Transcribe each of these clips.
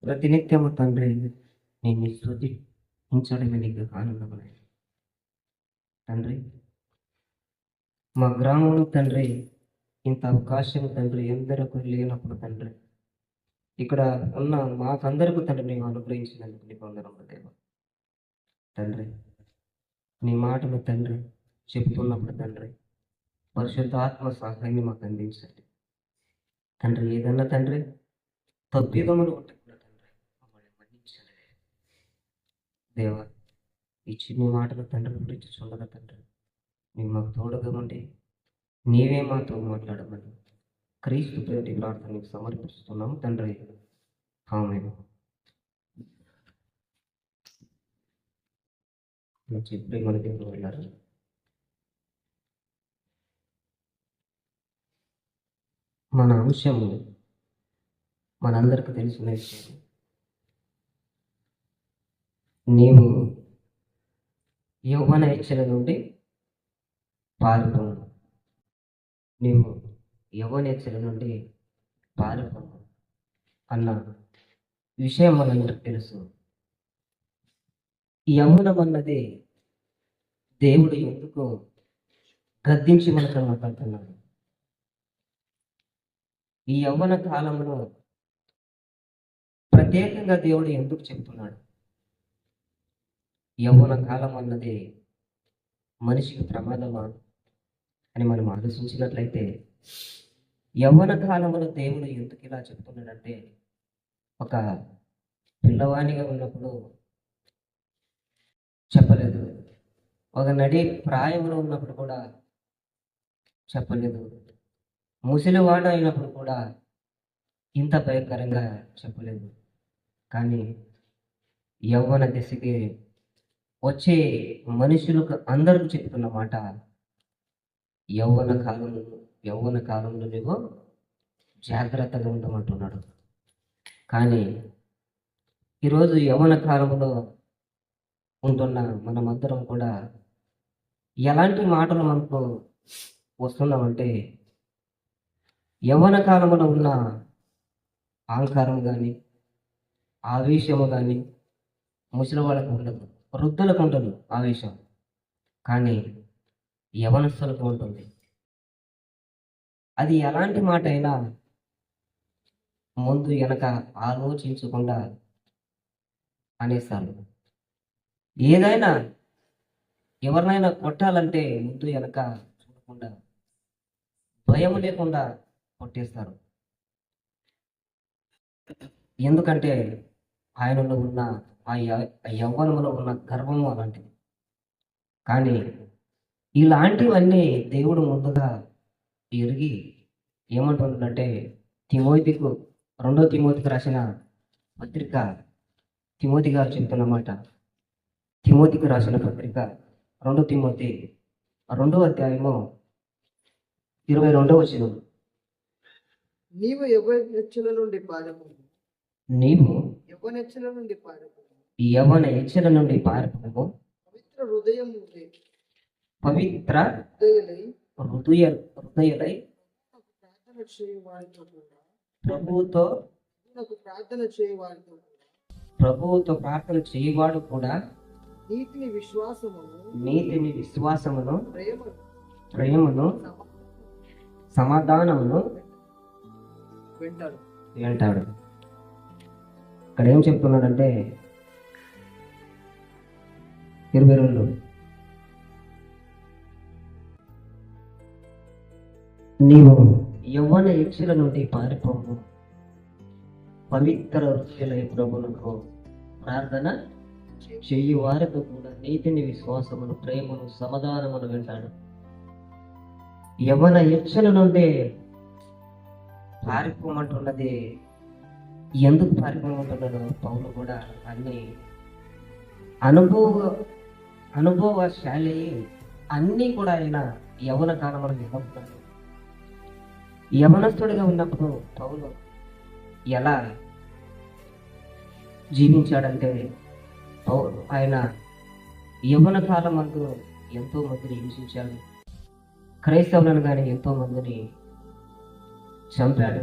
ప్రతినిత్యము తండ్రి నేను స్తుతించడమే నీకు ఆనందమైన తండ్రి. మా గ్రామంలో తండ్రి ఇంత అవకాశం తండ్రి ఎందరకు లేనప్పుడు తండ్రి ఇక్కడ ఉన్న మాకందరకు తండ్రి నీవు అనుగ్రహించినందుకు నీకు వందనములు దేవా. తండ్రి నీ మాటలు తండ్రి చెబుతున్నప్పుడు తండ్రి పరిశుద్ధాత్మ సహాయాన్ని మాకు అందించండి తండ్రి. ఏదన్నా తండ్రి తప్పిదములు ఉంటే కూడా తండ్రి మమ్మల్ని మన్నించండి దేవా. ఈ చిన్ని మాటలు తండ్రి గురించి చూడగా తండ్రి నీవు మాకు తోడుగా ఉండి నీవే మాతో మాట్లాడమని క్రీస్తు పేరిటి ప్రార్థన నీకు సమర్పిస్తున్నాము తండ్రి. ఆమేన్. చెప్పి మన దేవుడు వెళ్ళారు. మన అంశము మనందరికీ తెలిసిన విషయం. నీవు యవ్వన ఇచ్చల నుండి పారిపోము. నీవు యవ్వన ఇచ్చల నుండి పారిపోము అన్న విషయం మనందరికి తెలుసు. ఈ యవ్వనం అన్నది దేవుడు ఎందుకు గద్దించి మనతో మాట్లాడుతున్నాడు. ఈ యవ్వన కాలంలో ప్రత్యేకంగా దేవుడు ఎందుకు చెప్తున్నాడు? యవ్వన కాలం అన్నది మనిషికి ప్రమాదమా అని మనం ఆలోచించినట్లయితే యవ్వన కాలంలో దేవుడు ఎందుకు ఇలా చెప్తున్నాడంటే, ఒక పిల్లవానిగా ఉన్నప్పుడు చెప్పలేదు, ఒక నడి ప్రాయంలో ఉన్నప్పుడు కూడా చెప్పలేదు, ముసలివాడు అయినప్పుడు కూడా ఇంత భయంకరంగా చెప్పలేదు. కానీ యవ్వన దశకి వచ్చే మనుషులకు అందరూ చెప్తున్న మాట, యవ్వన కాలంలో నువ్వు జాగ్రత్తగా ఉండమంటున్నాడు. కానీ ఈరోజు యవ్వన కాలంలో ఉంటున్న మనమందరం కూడా ఎలాంటి మాటలు మనకు వస్తున్నామంటే, యవ్వన కాలంలో ఉన్న అహంకారం కానీ ఆవేశము కానీ ముసలి వాళ్ళకు ఉండదు, వృద్ధులకు ఉండదు ఆవేశం, కానీ యవనస్తులకు ఉంటుంది. అది ఎలాంటి మాట అయినా ముందు వెనక ఆలోచించకుండా అనేస్తారు. ఏదైనా ఎవరినైనా కొట్టాలంటే ముందు వెనక చూడకుండా భయం లేకుండా కొట్టేస్తారు. ఎందుకంటే ఆయనలో ఉన్న ఆ యవ్వనంలో ఉన్న గర్వము అలాంటిది. కానీ ఇలాంటివన్నీ దేవుడు ముందుగా ఎరిగి ఏమంటున్నాడంటే, తిమోతికు 2 తిమోతికి రాసిన పత్రిక, తిమోతి గారు చెప్తున్నమాట, తిమోతికి రాసిన పత్రిక 2 తిమోతి 2వ అధ్యాయము 22వ వచనం. నీవు యవ్వనెచ్చల నుండి పారిపోము. నీవు యవ్వనెచ్చల నుండి పారిపోము. యవ్వన ఎచ్చల నుండి పారిపోము. పవిత్ర హృదయం పవిత్ర హృదయులై ప్రార్థన చేయు వారితో కూడా ప్రభువుతో ప్రార్థన చేయవాడు కూడా నీతిని విశ్వాసమును ప్రేమను సమాధానమును వింటాడు. ఇక్కడ ఏం చెప్తున్నాడంటే 22 నీవు యవ్వన యక్షల నుండి పారిపోము, పవిత్ర హృదయులై ప్రభువునకు ప్రార్థన చెయ్యి వారితో కూడా నీతిని విశ్వాసమును ప్రేమను సమాధానమును వింటాడు. యవ్వన యక్షల నుండి పారిపోమంటున్నది ఎందుకు పారిపోమంటున్నాడు పౌలు కూడా అన్ని అనుభవశాలి అన్నీ కూడా ఆయన యవ్వన కాలంలో విన్నప్పుడు, యవనస్తుడిగా ఉన్నప్పుడు పౌలు ఎలా జీవించాడంటే, ఆయన యవ్వన కాలం అంటూ ఎంతో మందిని హింసించాడు, క్రైస్తవులను కానీ ఎంతో మందిని చంపాడు.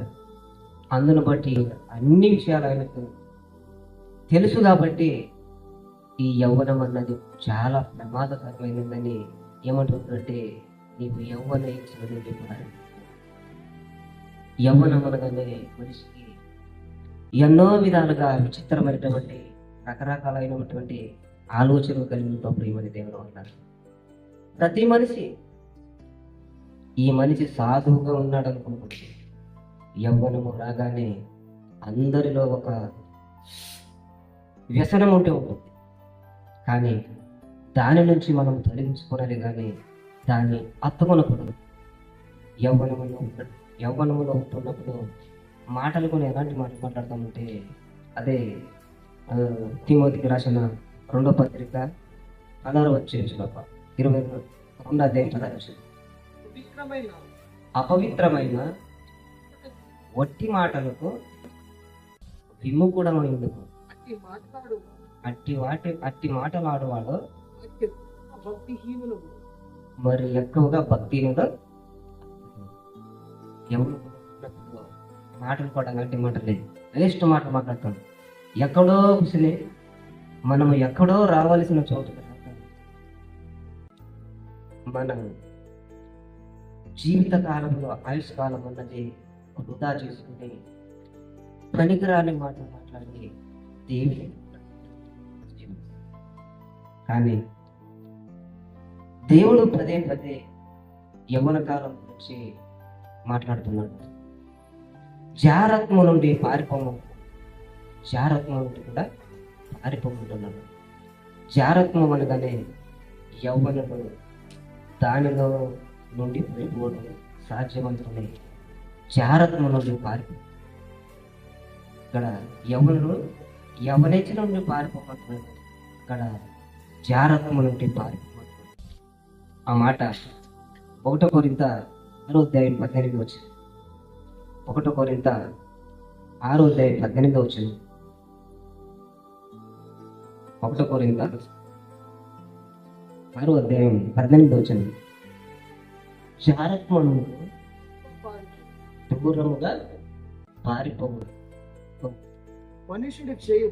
అందును బట్టి అన్ని విషయాలు ఆయనకు తెలుసు కాబట్టి ఈ యవ్వనం అన్నది చాలా ప్రమాదకరమైనదని ఏమంటుందంటే నీవు యవ్వన యేసుల నుండి మారు. యవ్వనం అనగానే మనిషికి ఎన్నో విధాలుగా విచిత్రమైనటువంటి రకరకాలైనటువంటి ఆలోచనలు కలిగిన ప్రియమని దేవుడు అన్నారు. ప్రతి మనిషి ఈ మనిషి సాధువుగా ఉన్నాడు అనుకుంటుంది. యవ్వనము రాగానే అందరిలో ఒక వ్యసనం ఉంటే ఉంటుంది, కానీ దాని నుంచి మనం తొలగించుకోవాలి, కానీ దాన్ని అత్తుకొనకూడదు. యవ్వనములో ఉంటున్నప్పుడు మాటలు కొన్ని ఎలాంటి మాటలు మాట్లాడతామంటే అదే తిమోతికి రాసిన 2వ పత్రిక 16వ అధ్యాయం 22వ అధ్యాయం అపవిత్రమైన వట్టి మాటలకు విముఖుడమైందుకు అట్టి మాటలాడువాడు భక్తిహీనులు మరి ఎక్కువగా భక్తిహీనుడు. ఎవరు మాటలు కూడా గట్టి మాటలే, వేస్ట్ మాటలు మాట్లాడతాడు. ఎక్కడో కూర్చుని మనము ఎక్కడో రావాల్సిన చోటు మన జీవిత కాలంలో ఆయుష్ కాలం అన్నది వృధా చేసుకుని పనికిరాని మాటలు మాట్లాడి దేవుని. కానీ దేవుడు పదే పదే యవ్వన కాలం గురించి మాట్లాడుతున్నాడు. జారత్వం నుండి కూడా పారిపోమంటున్నాడు. జారత్వం అనగానే యవ్వనుడు దానిలో నుండి పడిపోవడం సాధ్యవంతమే. జారత్వం నుండి ఇక్కడ యవ్వనుడు యవనేచ్ఛ నుండి పారిపోమంటున్నాడు, ఇక్కడ జారత్వం నుండి పారిపోమంటున్నాడు. ఆ మాట 1 కొరింథీ 6వ అధ్యాయం 18 వచ్చింది. 1 కొరింథీ 6వ అధ్యాయం 18 వచ్చింది. 1 కొరింథీ 6వ అధ్యాయం 18 వచ్చింది. జారత్వము దూరముగా పారిపోవు. మనుషుడు చేయు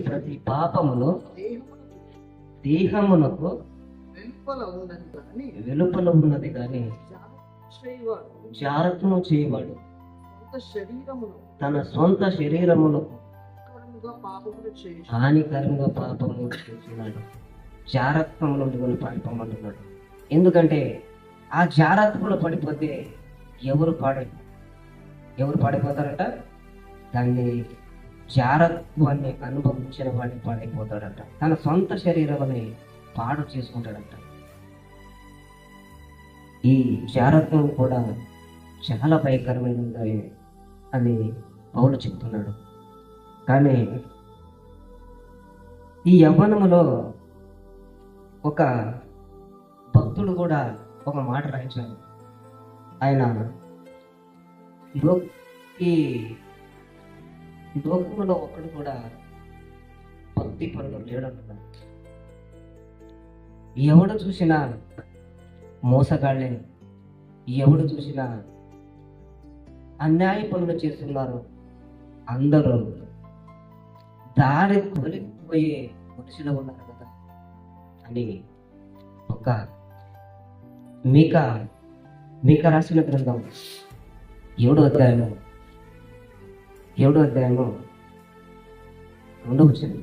ప్రతి పాపమును దేహమునకు వెలుపల ఉన్నది కానీ జారత్వము చేయవాడు తన సొంత శరీరమునకు హానికరంగా పాపము చేస్తున్నాడు. జారత్వం నుండి మనం పారిపోమంటున్నాడు. ఎందుకంటే ఆ జారత్వంలో పడిపోతే ఎవరు పాడైపోతారట? దాన్ని జారత్వాన్ని అనుభవించిన వాడిని పాడైపోతాడట. తన సొంత శరీరాన్ని పాడు చేసుకుంటాడట. ఈ జారత్వం కూడా చాలా భయంకరమైనది అని పౌలు చెప్తున్నాడు. కానీ ఈ యవ్వనములో ఒక భక్తుడు కూడా ఒక మాట రాయించాడు. ఆయన ఈ లోకములో ఒకడు కూడా భక్తి పనులు లేడంటున్నాడు. ఎవడు చూసినా మోసగాళ్ళే, ఎవడు చూసినా అన్యాయ పనులు చేస్తున్నారు. అందరూ దారి తొలగిపోయే మనుషులు ఉన్నారు కదా అని ఒక మీక రాసిన గ్రంథం 7వ అధ్యాయము 2వ వచనం.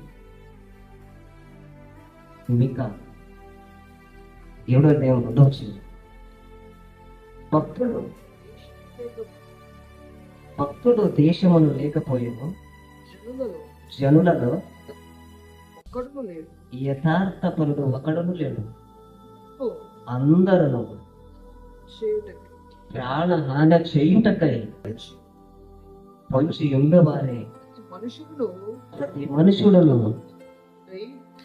మీకా 7వ అధ్యాయం 2వ వచనం. భక్తుడు దేశమును లేకపోయేను, జనులలో యథార్థ పరుడు ఒకడును లేడు. అందరూ ప్రాణహాని చేయుటకై పొంచి ఉండవారే. ప్రతి మనుషులను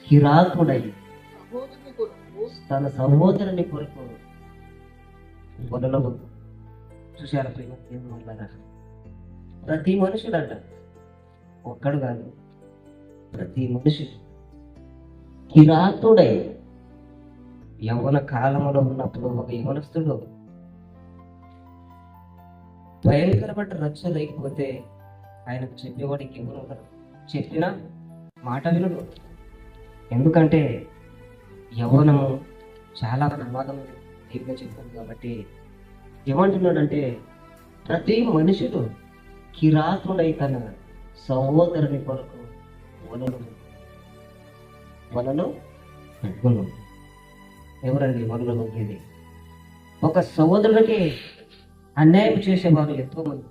కిరాతుడై తన సహోదరుని కొరకు వదలవద్దు. చూశారా ప్రియమైన? ప్రతి మనుషుడంట, ఒక్కడు కాదు, ప్రతి మనుషుడు కిరాతుడై. యవ్వన కాలంలో ఉన్నప్పుడు ఒక యవనస్తుడు భయంకరమైన రక్ష లేకపోతే ఆయనకు చెప్పేవాడికి ఎవరు ఉండరు. చెప్పినా మాట వినడు. ఎందుకంటే యవ్వనము చాలా ప్రమాదం దేవుడు చెప్తాను. కాబట్టి ఏమంటున్నాడంటే ప్రతి మనుషుడు కిరాతుడై తన సహోదరుని కొరకు వలలు పెట్టుకును. ఎవరండి వలలు మొక్కేది? ఒక సహోదరుడికి అన్యాయం చేసేవారు ఎంతో మంది.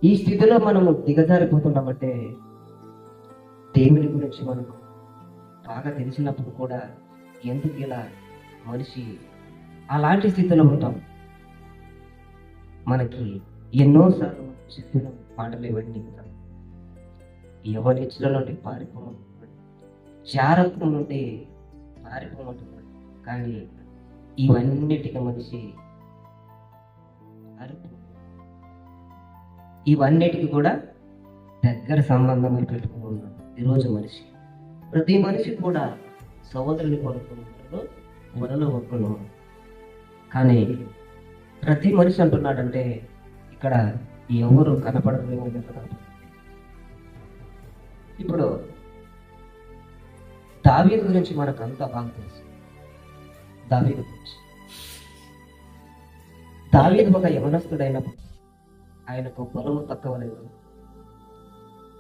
ఈ స్థితిలో మనము దిగజారిపోతున్నామంటే దేవుని గురించి మనకు బాగా తెలిసినప్పుడు కూడా ఎందుకు ఇలా మనిషి అలాంటి స్థితిలో ఉంటాం? మనకి ఎన్నోసార్లు చెప్పిన మాటలు ఇవన్నీ ఎవరి ఇచ్చిన నుండి పారిపోమంటున్నాడు, జాగ్రత్త నుండి పారిపోమంటున్నాడు. కానీ ఇవన్నిటికీ మనిషి ఇవన్నిటికి కూడా దగ్గర సంబంధమై పెట్టుకుని ఉన్నాడు ఈరోజు మనిషి. ప్రతి మనిషి కూడా సహోదరుని కొనుక్కున్నాడు, వలలో కొనుక్కున్నాడు. కానీ ప్రతి మనిషి అంటున్నాడంటే ఇక్కడ ఎవరు కనపడరేమో. ఇప్పుడు దావీదు గురించి మనకు అంతా బాగా తెలుసు. దావీదు గురించి దావీదు ఒక యవనస్తుడైనప్పుడు ఆయనకు బలము తక్కువ లేదు,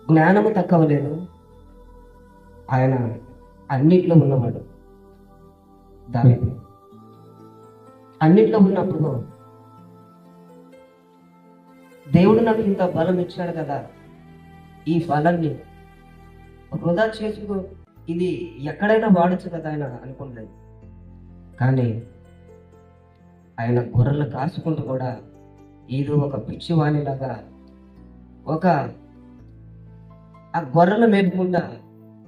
జ్ఞానము తక్కువ లేదు, ఆయన అన్నిట్లో ఉన్నవాడు. దావీదు అన్నిట్లో ఉన్నప్పుడు దేవుడు నాకు ఇంత బలం ఇచ్చాడు కదా, ఈ బలాన్ని వృధా చేసుకో, ఇది ఎక్కడైనా వాడచ్చు కదా ఆయన అనుకుంటుంది. కానీ ఆయన గొర్రెలు కాసుకుంటూ కూడా ఏదో ఒక పిచ్చివాణిలాగా ఆ గొర్రెల మేపుకుండా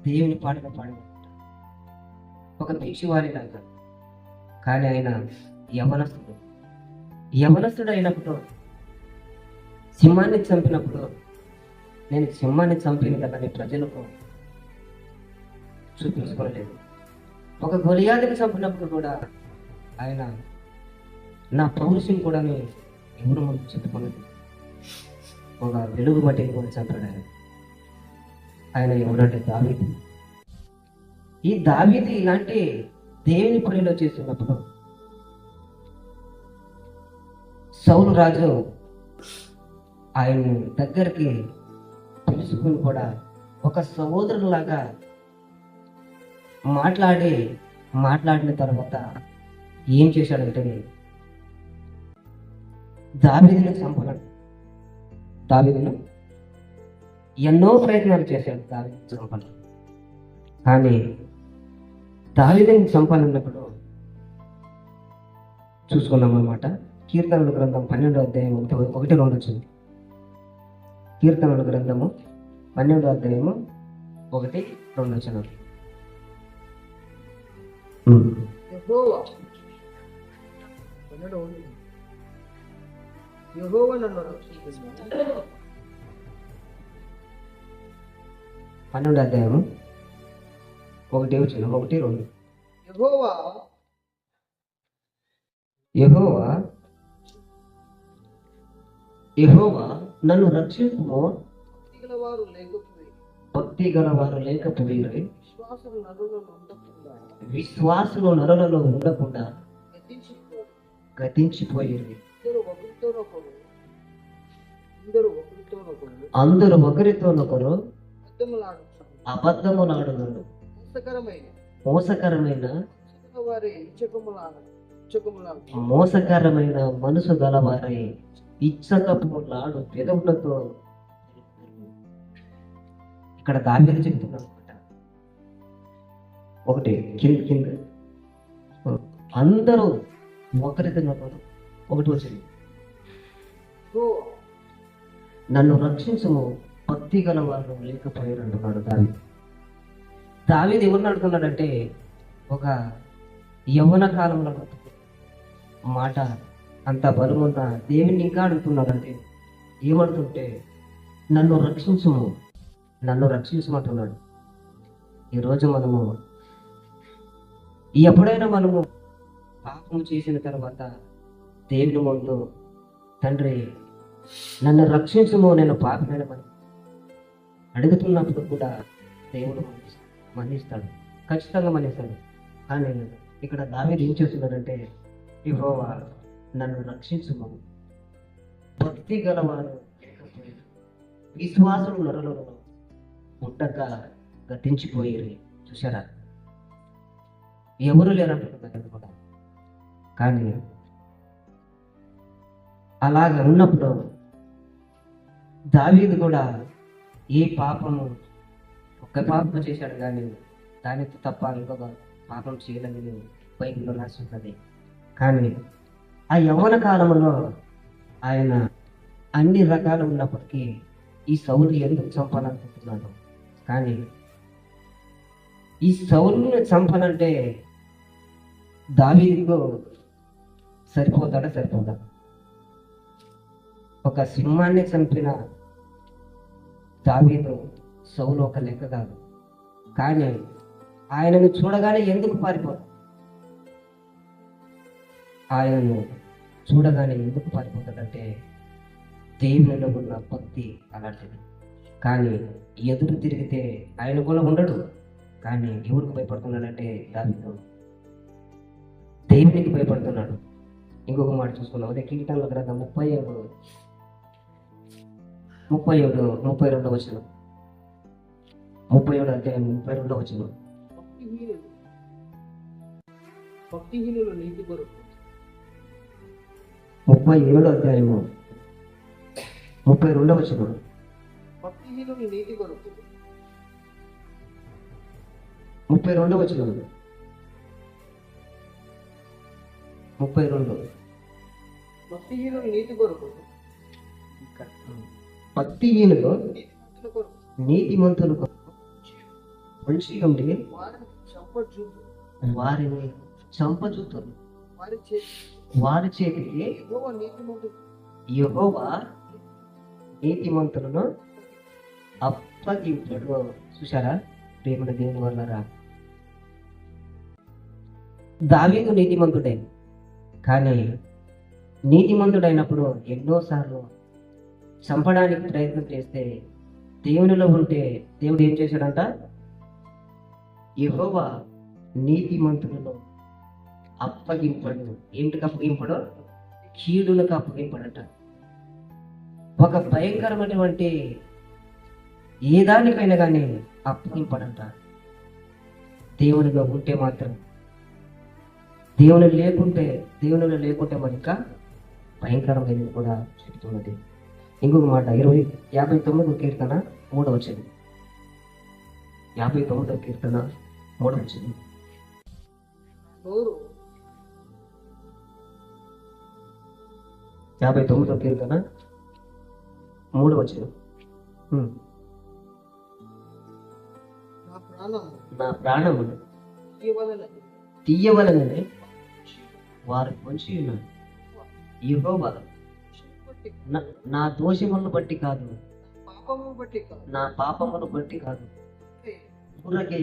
దేవుని పాటలు పాడి ఒక పిచ్చివాణిలాగా. కానీ ఆయన యవనస్తుడు అయినప్పుడు సింహాన్ని చంపినప్పుడు నేను సింహాన్ని చంపిన కదా అని ప్రజలకు చూపించుకోలేదు. ఒక గొలియాదిని చంపినప్పుడు కూడా ఆయన నా పౌరుషం కూడా ఎవరు మనకు చెప్పుకోలేదు. ఒక వెలుగు బట్టిని కూడా చంపాడు ఆయన ఎవరంటే దావీదు. ఈ దావీదు ఇలాంటి దేవుని పనిలో చేస్తున్నప్పుడు సౌలు రాజు ఆయన దగ్గరికి పిలుచుకుని కూడా ఒక సహోదరులాగా మాట్లాడిన తర్వాత ఏం చేశాడంటే దావీదును చంపాడు. దావీదును ఎన్నో ప్రయత్నాలు చేశాడు దావీదును చంపాలి. కానీ దావీదుని చంపాలన్నప్పుడు చూసుకున్నాం అన్నమాట. కీర్తనల గ్రంథం 12వ అధ్యాయం 1-2 వచ్చింది. కీర్తనల గ్రంథము 12వ అధ్యాయము 1-2 వచ్చిన యెహోవా నన్ను రక్షించును. 12వ అధ్యాయము 1-2 యెహోవా నన్ను రక్షించుము. భక్తి గలవారు లేకపోయిరి, విశ్వాసులు నరులలో ఉండకుండా గతించిపోయేది. అందరూ ఒకరితోనొకరు అబద్ధములాడుదురు, మోసకరమైన మనసు గలవారై ఇచ్చకపులాడు పెదవులతో. ఇక్కడ దావీదు చెప్తున్నాడు అనమాట. ఒకటి కింద అందరూ ఒకరితోనొకరు. ఒకటి వచ్చింది, నన్ను రక్షించము భక్తి గల వారు లేకపోయారు అంటున్నాడు దావీదు. దావీదు ఎవరిని అడుగుతున్నాడంటే ఒక యవ్వన కాలంలో మాట అంత బలమున్న దేవుని ఇంకా అడుగుతున్నాడంటే ఏమడుతుంటే నన్ను రక్షించమంటున్నాడు. ఈరోజు మనము ఎప్పుడైనా మనము పాపం చేసిన తర్వాత దేవుని ముందు, తండ్రి నన్ను రక్షించుము, నేను పాపినని అడుగుతున్నప్పుడు కూడా దేవుడు మన్నిస్తాడు, ఖచ్చితంగా మన్నిస్తాడు. కానీ ఇక్కడ దావీదు ఏం చేస్తున్నాడంటే, యెహోవా నన్ను రక్షించుము, భక్తి గలవారు లేకపోయారు, విశ్వాసులు నరులలో ఉండక గతించిపోయి. చూసారా, ఎవరు లేరంటున్నారు కూడా. కానీ అలాగ ఉన్నప్పుడు దావీదు కూడా ఏ పాపము, ఒక్క పాపం చేశాడు కానీ దానితో తప్ప ఇంకొక పాపం చేయలేదని బైబిల్లో రాసి ఉన్నది. కానీ ఆ యవ్వన కాలంలో ఆయన అన్ని రకాలు ఉన్నప్పటికీ ఈ సౌలు ఎందుకు చంపాలనుకుంటున్నాడు? కానీ ఈ సౌలుని చంపనంటే దావీదుకు సరిపోదా? ఒక సింహాన్ని చంపిన దావీదు సౌలు ఒక లెక్క కాదు. కానీ ఆయనను చూడగానే ఎందుకు పారిపోతాడంటే దేవునిలో ఉన్న భక్తి అలాంటిది. కానీ ఎదురు తిరిగితే ఆయన కూడా ఉండడు. కానీ ఎవరికి భయపడుతున్నాడంటే దావీదు దేవునికి భయపడుతున్నాడు. ఇంకొక మాట చూసుకున్నాం, అదే కీర్తనల గ్రంథం 32 వచనం, 37 అధ్యాయం 32 వచనం. భక్తిహీనులు నీతి కొరకు 37 అధ్యాయము 32 వచనం. భక్తిహీనులు నీతి కొరకు 32 వచనం. 32. భక్తిహీనులు నీతి కొరకు, భక్తిహీనులు నీతిమంతుల కొరకు నీతిమంతులు మంచి ఉండి వారిని చంపజూపు, వారిని చంపజూతురు, వారి చేతి వారి చేతికి యెహోవా నీతిమంతుడు యెహోవా నీతిమంతులను అప్పగింపుడు. చూసారా ప్రేమల దేవుని వల్లరా, దావీదు నీతిమంతుడే. కానీ నీతిమంతుడైనప్పుడు ఎన్నోసార్లు చంపడానికి ప్రయత్నం చేస్తే దేవునిలో ఉంటే దేవుడు ఏం చేశాడంట? యెహోవా నీతిమంతులను అప్పగింపడు. ఏంటికి అప్పగింపడు? కీడులకు అప్పగింపడట. ఒక భయంకరమైనటువంటి ఏ దానికైనా కానీ అప్పగింపడంట. దేవునిలో ఉంటే మాత్రం, దేవునిలో లేకుంటే మరి ఇంకా భయంకరమైనది కూడా చెప్తున్నది. ఇంకొక మాట 59 కీర్తన 3వ వచనం. 59 కీర్తన 3వ వచనం. నోరు 59 కీర్తన 3వ వచనం. నా ప్రాణము తీయవలనని వారు పొంచి ఉన్నారు. యెహోవా నా దోషములను బట్టి కాదు, నా పాపమును బట్టి కాదు, ఊరకే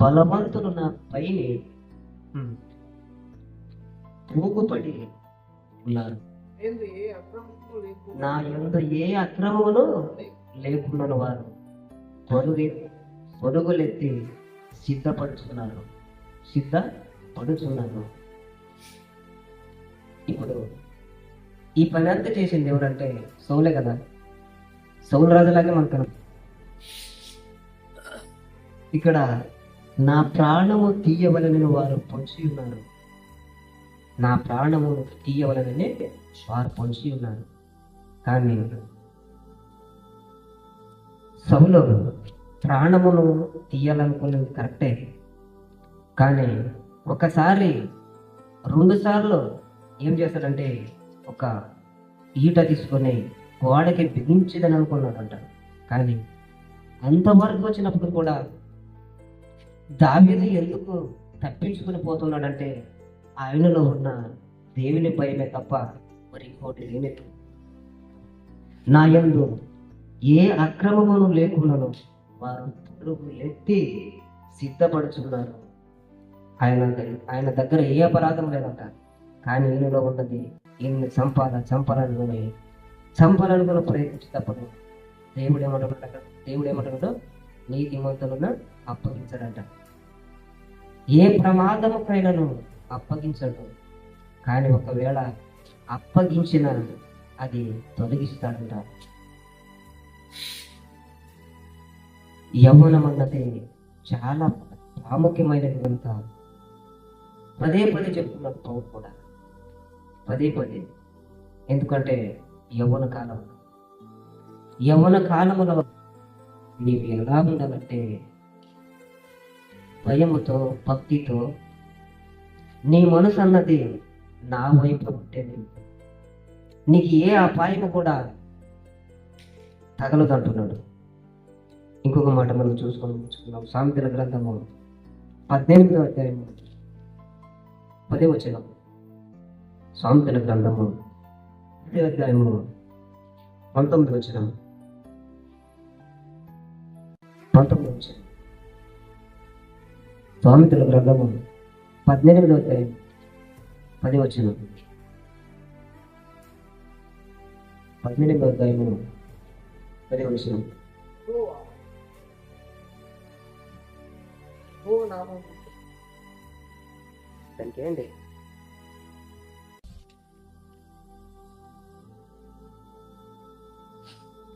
బలవంతులు నా పైన పూగుపడి ఉన్నారు. నా యందు ఏ అక్రమమును లేకున్న వారు పొరుగులెత్తి సిద్ధపడుతున్నారు. ఇప్పుడు ఈ పని అంతా చేసింది ఎవరంటే సౌలే కదా. సౌలు రాజులాగే మనకు ఇక్కడ నా ప్రాణము తీయవలనని వారు పొంచి ఉన్నారు. నా ప్రాణము తీయవలనని వారు పొంచి ఉన్నారు. కానీ సౌలు ప్రాణమును తీయాలనుకున్నది కరెక్టే. కానీ ఒకసారి 2 సార్లు ఏం చేస్తాడంటే ఒక ఈట తీసుకొని గోడకి బిగించదని అనుకున్నాడంట. కానీ అంతవరకు వచ్చినప్పుడు కూడా దావీదు ఎందుకు తప్పించుకుని పోతున్నాడంటే ఆయనలో ఉన్న దేవుని భయమే తప్ప మరి ఇంకోటి లేనిది. నా యందు ఏ అక్రమమును లేకున్నాను వారు ఎత్తి సిద్ధపడుచున్నారు. ఆయన దగ్గర ఏ అపరాధం లేదంట. కానీ ఈయనలో ఉన్నది ఈయన్ని చంపాలని కూడా ప్రయత్నించేటప్పుడు దేవుడు ఏమంటున్నాడు అక్కడ? దేవుడు ఏమంటున్నాడు? నీతిమంతులను అప్పగించాడంట. ఏ ప్రమాదముకైనాను అప్పగించడు, కానీ ఒకవేళ అప్పగించిన అది తొలగిస్తాడంట. యవ్వనం అన్నది చాలా ప్రాముఖ్యమైనది కనుక పదే పదే చెప్తున్నాడు పౌరు కూడా, పదే పదే. ఎందుకంటే యవ్వన కాలములో నీవు ఎలా ఉండాలంటే భయముతో, భక్తితో నీ మనసు అన్నది నా వైపు ఉంటేనే నీకు ఏ అపాయము కూడా తగలదంటున్నాడు. ఇంకొక మాట మనం చూసుకున్నాం. సామెతల గ్రంథము 18వ అధ్యాయము 10వ వచనం. సామెతల గ్రంథము 10వ అధ్యాయము 19వ వచనం. 19వ వచనం. సామెతల గ్రంథము 18వ అధ్యాయం 10వ వచనం. 18వ అధ్యాయము 10వ వచనం. దానికి ఏంటి?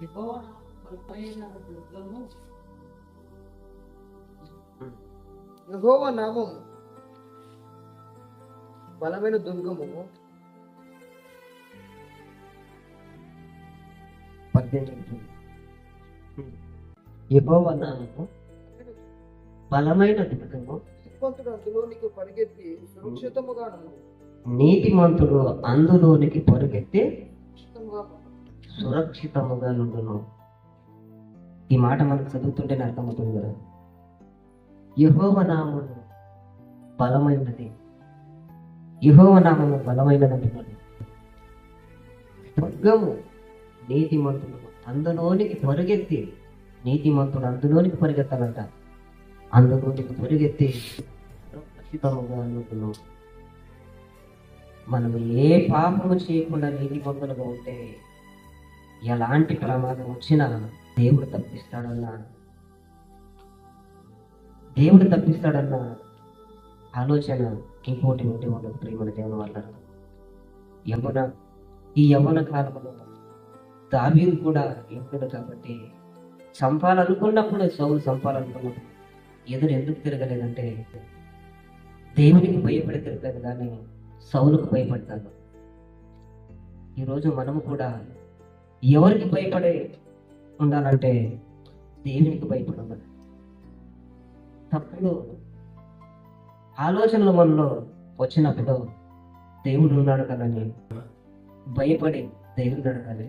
యెహోవా నామము బలమైన దుర్గము. 18. యెహోవా నామము బలమైన దుర్గము, నీతిమంతుడు అందులోనికి పరిగెత్తి సురక్షితముగాను నీతిమంతుడు అందులోనికి పరుగెత్తి సురక్షితముగా సురక్షితముగా నుండును. ఈ మాట మనకు చదువుతుంటేనే అర్థమవుతుంది కదా. యెహోవా నామము బలమైనది, యెహోవా నామము బలమైనది అంటున్నాడు. దుర్గము నీతిమంతుడు అందులోనికి పరుగెత్తి, నీతిమంతుడు అందులోనికి పరిగెత్తాలంట. అందులోనికి పరిగెత్తి సురక్షితముగా నుండును. మనం ఏ పాపము చేయకుండా నీతిమంతులుగా ఉంటే ఎలాంటి ప్రమాదం వచ్చినా దేవుడు తప్పిస్తాడన్న ఆలోచన ఇంకోటి ఉంటే వాళ్ళకి ప్రేమల దేవుని వల్ల ఈ యవ్వన కాలంలో దావీదు కూడా యువకుడు కాబట్టి చంపాలనుకున్నప్పుడు, సౌలు చంపాలనుకున్నప్పుడు ఎదురు ఎందుకు తిరగలేదంటే దేవునికి భయపడి తిరగలేదు, కానీ సౌలుకు భయపడతాను. ఈరోజు మనము కూడా ఎవరికి భయపడే ఉండాలంటే దేవునికి భయపడి ఉండాలి. తప్పుడు ఆలోచనలు మనలో వచ్చినప్పుడు దేవుడు ఉన్నాడు కదని భయపడి దేవుడు అడగాలి.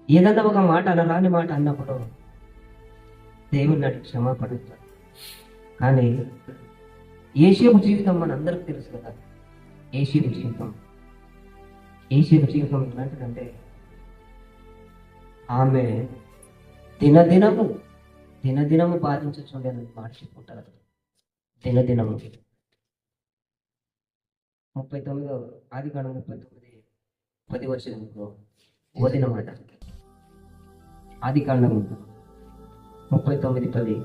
ఏదన్నా ఒక మాట అనరాని మాట అన్నప్పుడు దేవుడిని అడిగి క్షమాపడతాడు. కానీ ఏషేపు జీవితం మనందరికి తెలుసు కదా. ఏషేపు జీవితం ఎలాంటిదంటే ఆమె దినదినము బాధించుండే మాట చెప్పుకుంటారు కదా. దినదినము 39 ఆదికాండం 39:10 వచనంలో ఓదిన మాట. ఆదికాండం 39:10.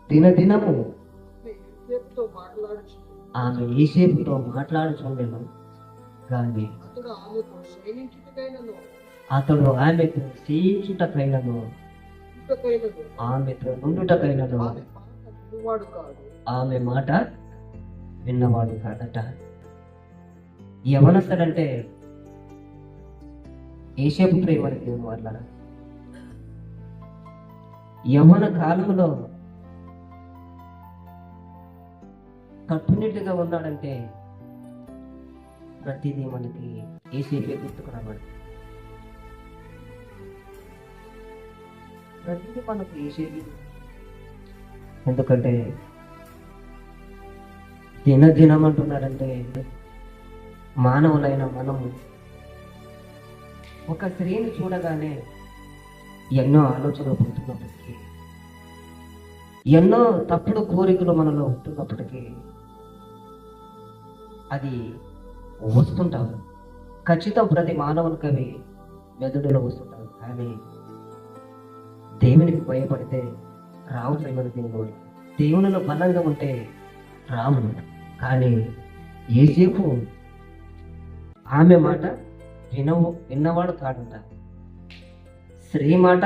దినదినము ఆమె ఏసేపుతో మాట్లాడుచుండెను, కానీ అతడు ఆమెకు సేయించుటకైనను ఆమెతో నుండుటకైనను ఆమె మాట విన్నవాడు కాదట. యవనస్తుడంటే ఏసేపు ప్రేమని దేవుని వాళ్ళ యవ్వన కాలంలో కట్టునిట్టుగా ఉన్నాడంటే ప్రతిదీ మనకి ఏసేపే గుర్తుకు రాబడి, ప్రతిదీ మనకు ఏసేపి. ఎందుకంటే దినదినం అంటున్నాడంటే మానవులైన మనము ఒక స్త్రీని చూడగానే ఎన్నో ఆలోచనలు పుడుతున్నప్పటికీ, ఎన్నో తప్పుడు కోరికలు మనలో ఉంటున్నప్పటికీ అది వస్తుంటారు. ఖచ్చితం ప్రతి మానవునికి అవి మెదడులో వస్తుంటారు. కానీ దేవునికి భయపడితే రావు ప్రేమ దేవుడు. దేవునిలో బలంగా ఉంటే రావు. కానీ ఏసేపు ఆమె మాట విన్నవాడు కాడంట. స్త్రీ మాట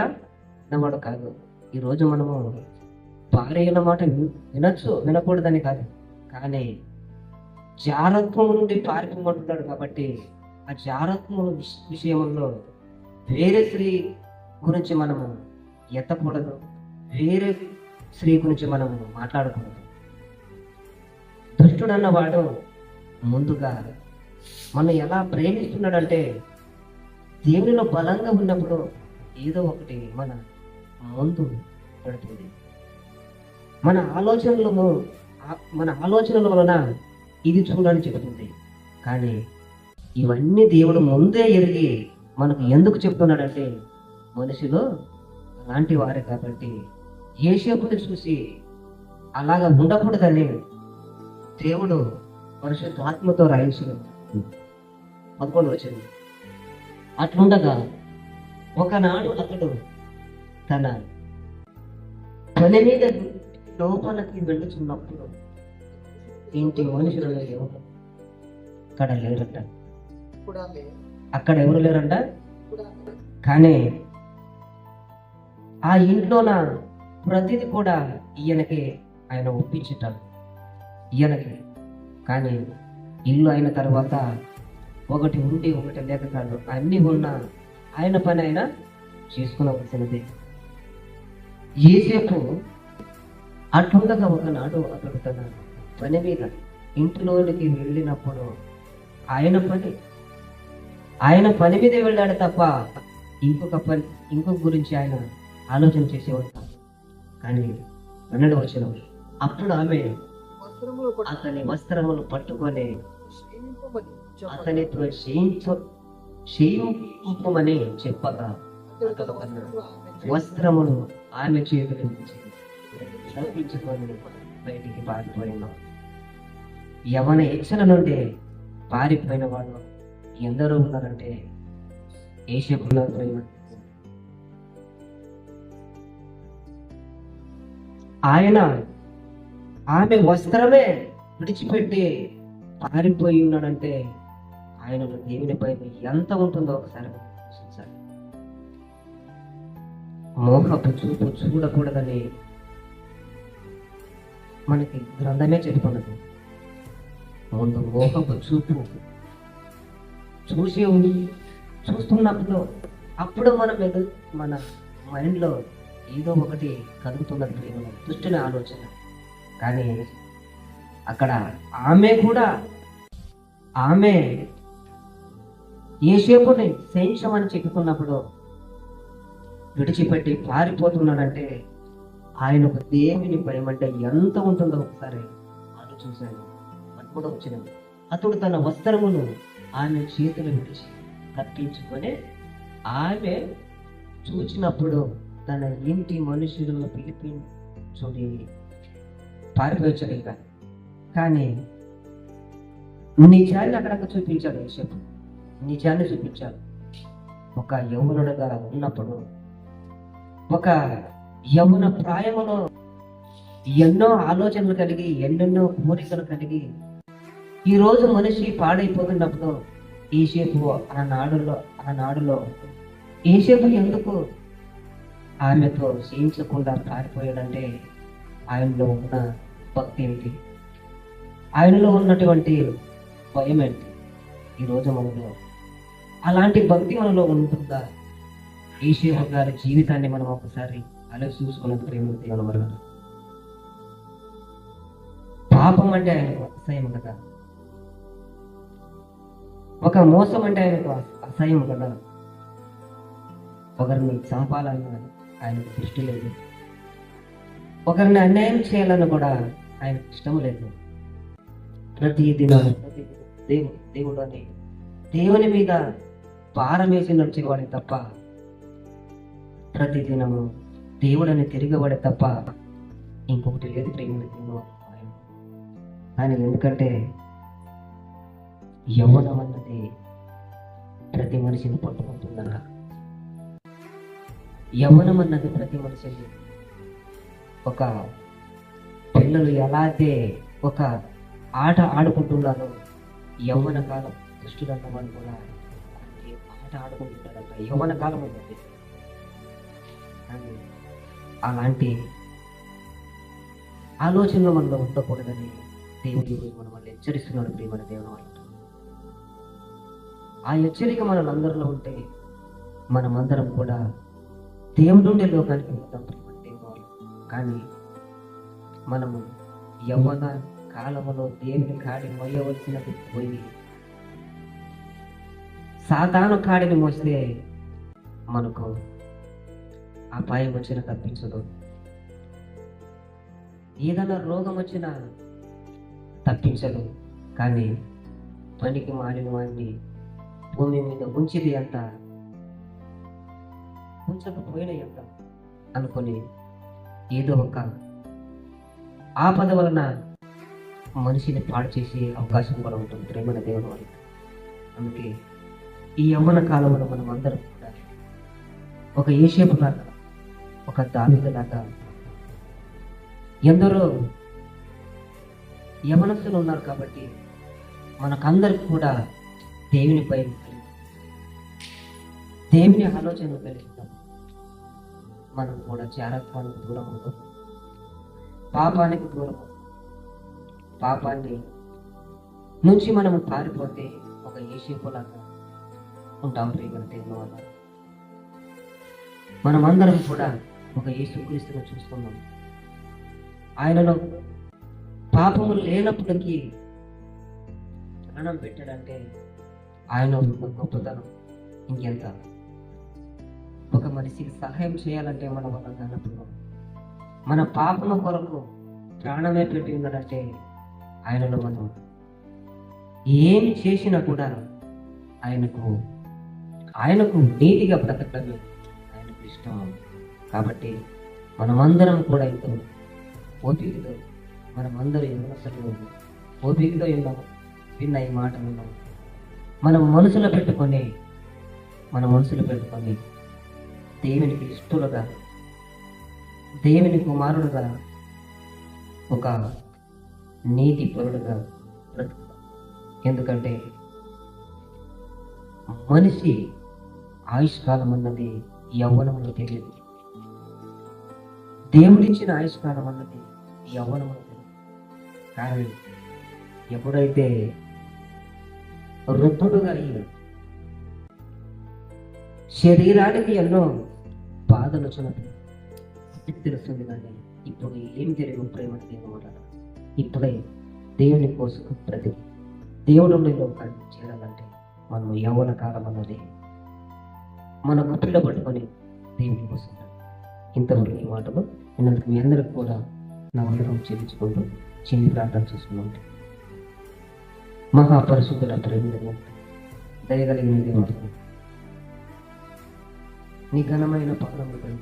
విన్నవాడు కాదు. ఈరోజు మనము భార్యల మాట వినొచ్చు, వినకూడదని కాదు. కానీ జారత్వం నుండి పారిపోమంటున్నాడు కాబట్టి ఆ జారత్వం విషయంలో వేరే స్త్రీ గురించి మనము ఎత్తకూడదు, వేరే స్త్రీ గురించి మనము మాట్లాడకూడదు. దుష్టుడు అన్నవాడు ముందుగా మనం ఎలా ప్రేమిస్తున్నాడంటే దేవునిలో బలంగా ఉన్నప్పుడు ఏదో ఒకటి మన ముందు పెడుతుంది. మన ఆలోచనల వలన ఇది చూడని చెబుతుంది. కానీ ఇవన్నీ దేవుడు ముందే ఎరిగి మనకు ఎందుకు చెప్తున్నాడంటే మనిషిలో అలాంటి వారే కాబట్టి యేసేపుని చూసి అలాగా ఉండకూడదని దేవుడు పరిశుద్ధాత్మతో రాయించిన 11 వచ్చింది. అట్లుండగా ఒకనాడు అతడు తన పని మీద లోపలికి వెళ్ళుచున్నప్పుడు ఇంటి మనుషులలో ఎవరు అక్కడ లేరంట. అక్కడ ఎవరు లేరంట. కానీ ఆ ఇంట్లోన ప్రతిది కూడా ఈయనకి ఆయన ఒప్పించుంటాడు. ఈయనకి కానీ ఇల్లు అయిన తర్వాత ఒకటి ఉండి ఒకటి లేక కాదు, అన్నీ ఉన్న ఆయన పని ఆయన చేసుకునవలసినది. యేసేపు అట్లుండగా ఒకనాడు అతడు తన పని మీద ఇంటిలోనికి వెళ్ళినప్పుడు ఆయన పని మీద వెళ్ళాడు తప్ప ఇంకొక గురించి ఆయన ఆలోచన చేసేవాడు కాదు. కానీ 12 వచ్చిన అప్పుడు ఆమె అతని వస్త్రములు పట్టుకొని అతనితో చేయింపమని చెప్పగా అతడు వస్త్రములు ఆమె చేతుల నుంచి తప్పించుకొని బయటికి పారిపోయిన యవన ఇచ్చల నుండి పారిపోయిన వాళ్ళు ఎందరో ఉన్నారంటే యేసేపు ఆయన ఆమె వస్త్రమే విడిచిపెట్టి పారిపోయి ఉన్నాడంటే ఆయనలో దేవుని భయం ఎంత ఉంటుందో ఒకసారి ఆలోచించాలి. మోహపు చూపు చూడకూడదని మనకి గ్రంథమే చెప్పుకున్నది. ముందు మోహపు చూపు చూస్తున్నప్పుడు అప్పుడు మన మైండ్లో ఏదో ఒకటి కలుగుతున్నది, దుష్టుని ఆలోచన. కానీ అక్కడ ఆమె యేసేపుని శయించమని చెప్పుకున్నప్పుడు విడిచిపెట్టి పారిపోతున్నాడంటే ఆయనకు దేవుని భయం అంటే ఎంత ఉంటుందో ఒకసారి ఆలోచించాను. అప్పుడు వచ్చినది అతడు తన వస్త్రమును ఆమె చేతులు విడిచి తప్పించుకొని ఆమె చూచినప్పుడు తన ఇంటి మనుషులను పిలిపి చూడి పారిపోయచ్చలేక. కానీ నిజాన్ని అక్కడ చూపించాడు యేసేపు, నిజాన్ని చూపించాడు. ఒక యవ్వనుడుగా ఉన్నప్పుడు, ఒక యవ్వన ప్రాయములో ఎన్నో ఆలోచనలు కలిగి, ఎన్నెన్నో కోరికలు కలిగి ఈరోజు మనిషి పాడైపోతున్నప్పుడు యేసేపు ఆనాడులో యేసేపు ఎందుకు ఆమెతో చేయించకుండా పారిపోయాడంటే ఆయనలో ఉన్న భక్తి ఏంటి, ఆయనలో ఉన్నటువంటి భయం ఏంటి? ఈరోజు మనలో అలాంటి భక్తి మనలో ఉంటుందా? యేసేపు గారి జీవితాన్ని మనం ఒకసారి అలా చూసుకున్నది ప్రేమ దేవుని వల్ల. పాపం అంటే ఆయనకు అసహ్యం కదా, ఒక మోసం అంటే ఆయనకు అసహ్యం కదా, ఒకరిని చంపాలన్న ఆయనకు దృష్టి లేదు, ఒకరిని అన్యాయం చేయాలని కూడా ఆయనకు ఇష్టం లేదు. ప్రతి దినం దేవుని మీద భారం వేసి నడిచేవాడే తప్ప, ప్రతి దినము దేవుడని తిరిగేవాడే తప్ప ఇంకొకటి లేదు ప్రేమ. ఆయన ఎందుకంటే యవ్వనం అన్నది ప్రతి మనిషిని పట్టుకుంటుందన్న. యవ్వనం అన్నది ప్రతి మనిషిని ఒక పిల్లలు ఎలా అయితే ఒక ఆట ఆడుకుంటున్నారో యవ్వన కాలం దుష్టులన్న వాళ్ళు కూడా అలాంటి ఆట ఆడుకుంటుంటారంట. యవ్వన కాలం ఉన్నది. కానీ అలాంటి ఆలోచనలు మనలో ఉండకూడదని దేవుడి మనం వాళ్ళు హెచ్చరిస్తున్నాడు. ప్రియమైన దేవుని వాళ్ళు, ఆ హెచ్చరిక మనలందరిలో ఉంటే మనమందరం కూడా దేవుడు ఉండే లోకానికి వెళ్తాం. ప్రియమైన దేవుని వాళ్ళు, కానీ మనము యవ్వన కాలంలో దేవుని కాడి మోయవలసినది పోయి సాతాను కాడిని మోస్తే మనకు అపాయం వచ్చిన తప్పించదు. ఏదైనా రోగం వచ్చినా తప్పించదు. కానీ పనికి మాలిన వాడిని భూమి మీద ఉంచిది ఎంత, ఉంచకపోయిన ఎంత అనుకొని ఏదో ఒక ఆపద వలన మనిషిని పాడు చేసే అవకాశం కూడా ఉంటుంది. ప్రేమైన దేవుని వాళ్ళకి. అందుకే ఈ యవ్వన కాలంలో మనం అందరం కూడా ఒక యోసేపు లాగా, ఒక దావీదు లాగా, ఎందరో యవనస్తులు ఉన్నారు కాబట్టి మనకందరికి కూడా దేవుని భయం కలిగి, దేవుని ఆలోచనలు కలిగిద్దాం. మనం కూడా జారత్వానికి దూరం ఉంటాం, పాపానికి దూరం, పాపాన్ని నుంచి మనం పారిపోతే ఒక యేసేపులాగా ఉంటాం. ప్రియమైన దేవుని వల్ల మనం అందరం కూడా ఒక యేసుక్రీస్తును చూస్తున్నాం. ఆయనలో పాపము లేనప్పటికీ ప్రాణం పెట్టాడంటే ఆయన గొప్పతనం ఇంకెంత. ఒక మనిషికి సహాయం చేయాలంటే మన వల్ల కానప్పుడు మన పాపం కొరకు ప్రాణమే పెట్టి ఉన్నాడంటే ఆయనలో మనం ఏమి చేసినా కూడా ఆయనకు నీతిగా బ్రతకడమే ఆయనకు ఇష్టం. కాబట్టి మనమందరం కూడా ఎంతో ఓపికతో, మనమందరూ ఎన్నోసార్లు ఓపికతో విన్న ఈ మాట విన్నాము. మన మనసులో పెట్టుకొని దేవునికి ఇష్టలుగా, దేవుని కుమారుడుగా, ఒక నీతి పరుడుగా బ్రతుకుతాం. ఎందుకంటే మనిషి ఆయుష్కాలం అన్నది యవ్వనంలో తెలియదు. దేవుడిచ్చిన ఆయుష్కాలం అన్నది యవ్వనంలో తెలియదు. కానీ ఎప్పుడైతే వృద్ధుడుగా అయ్యి శరీరానికి ఎన్నో బాధలు వచ్చినప్పుడు తెలుస్తుంది. కానీ ఇప్పుడు ఏం జరిగింది ప్రేమని దేవుడు ఇప్పుడే దేవుని కోసం ప్రతి దేవుడు లోకాన్ని చేరాలంటే మనం యవ్వన కాలం అన్నది మన గుప్పిలో పట్టుకొని దేవుని కోసం. ఇంతవరకు ఈ మాటలు విన్నందుకు మీ అందరికి కూడా నా వందనం చెల్లించుకుంటూ చిన్ని ప్రార్థన చేసుకున్నాం. మహాపరిశుద్ధుల ప్రేమ దయగలిగిన దేవుడు, నీ ఘనమైన పాదములపై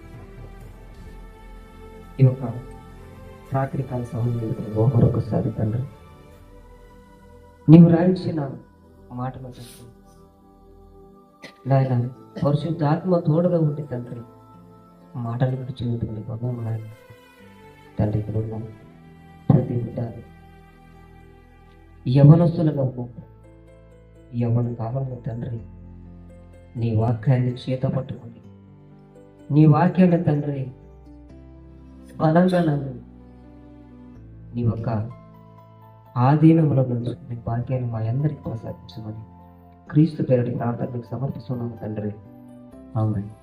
ఈ యొక్క రాత్రికాల సమయంలో మరొకసారి తండ్రి నీవు రాయించిన మాటలు తండ్రి నాయన పరిశుద్ధాత్మ తోడుగా ఉంటే తండ్రి మాటలు విడిచినటువంటి గొప్ప నాయన తండ్రి ఇక్కడ ఉన్నాం. ప్రతి బిడ్డ యవనస్తులుగా ఉన్నాం. యవ్వన కాలంలో తండ్రి నీ వాక్యాన్ని చేత పట్టుకొని నీ వాక్యాన్ని తండ్రి బలంగా నన్ను నీ యొక్క ఆధీనంలో నీ వాక్యాన్ని మా అందరికీ ప్రసాదించమని క్రీస్తు పేరుని ప్రార్థనకు సమర్పిస్తున్నాము తండ్రి. అవునండి.